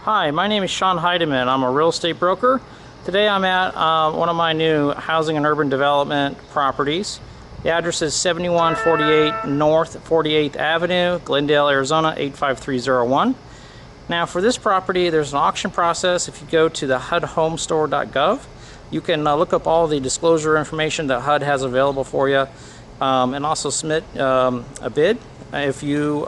Hi, my name is Sean Heidemann. I'm a real estate broker. Today I'm at one of my new housing and urban development properties. The address is 7148 North 48th Avenue, Glendale, Arizona 85301. Now for this property, there's an auction process. If you go to the HudHomeStore.gov, you can look up all the disclosure information that HUD has available for you, and also submit a bid. If you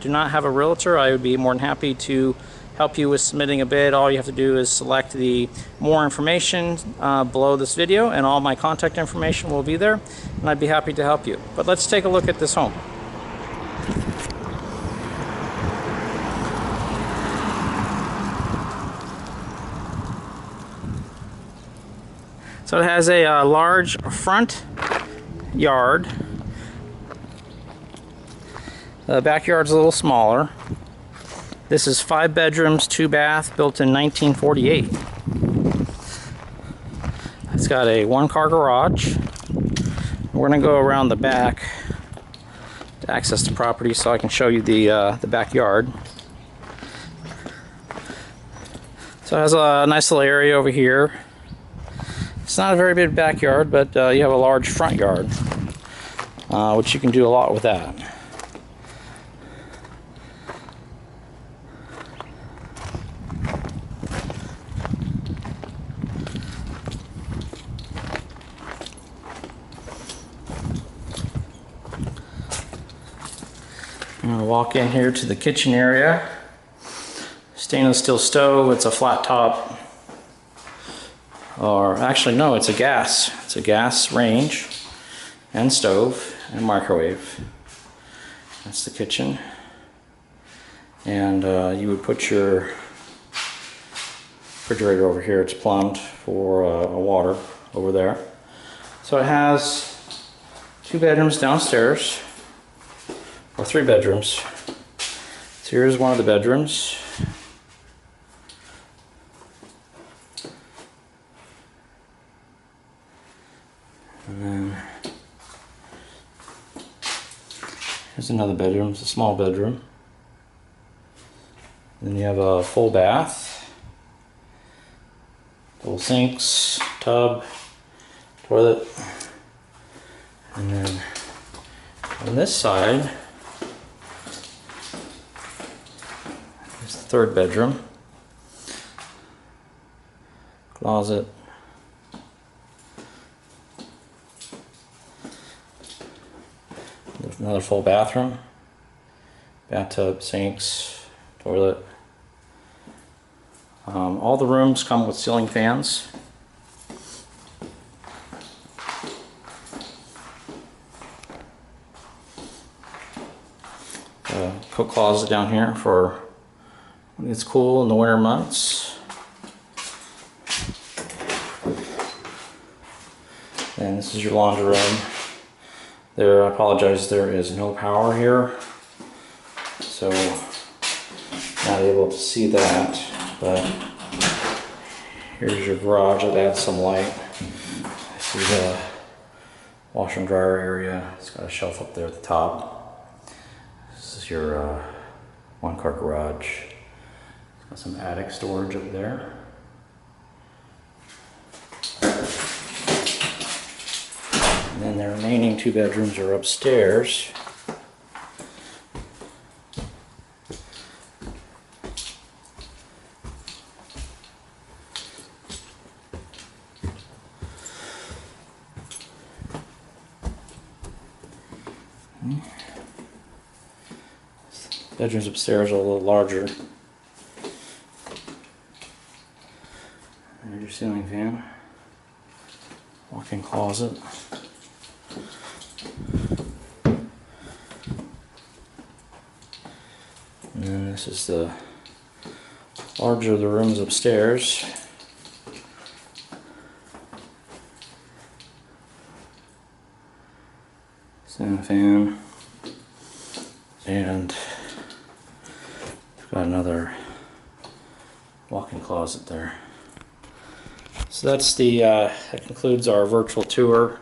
do not have a realtor, I would be more than happy to help you with submitting a bid. All you have to do is select the more information below this video, and all my contact information will be there, and I'd be happy to help you. But let's take a look at this home. So it has a large front yard. The backyard's a little smaller. This is 5 bedrooms, 2 bath, built in 1948. It's got a 1-car garage. We're going to go around the back to access the property so I can show you the backyard. So it has a nice little area over here. It's not a very big backyard, but you have a large front yard, which you can do a lot with that. I'm going to walk in here to the kitchen area. Stainless steel stove. It's a flat top. Or actually no, it's a gas. It's a gas range and stove and microwave. That's the kitchen. And you would put your refrigerator over here. It's plumbed for water over there. So it has 2 bedrooms downstairs. Or 3 bedrooms. So here's one of the bedrooms. And then here's another bedroom. It's a small bedroom. Then you have a full bath, double sinks, tub, toilet, and then on this side is the 3rd bedroom, closet, another full bathroom, bathtub, sinks, toilet. All the rooms come with ceiling fans. Coat closet down here for when it's cool in the winter months. And this is your laundry room. There, I apologize, there is no power here, so not able to see that, but here's your garage. I've added some light. This is a washer and dryer area. It's got a shelf up there at the top. This is your 1-car garage. It's got some attic storage up there. And then the remaining 2 bedrooms are upstairs. Bedrooms upstairs are a little larger. There's your ceiling fan. Walk-in closet. And then this is the larger of the rooms upstairs. Ceiling fan. And we've got another walk-in closet there. So that's that concludes our virtual tour.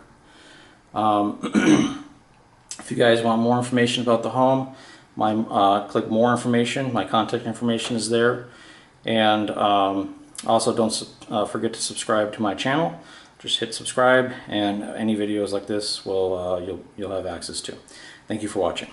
If you guys want more information about the home, click more information. My contact information is there. And also don't forget to subscribe to my channel. Just hit subscribe, and any videos like this will you'll have access to. Thank you for watching.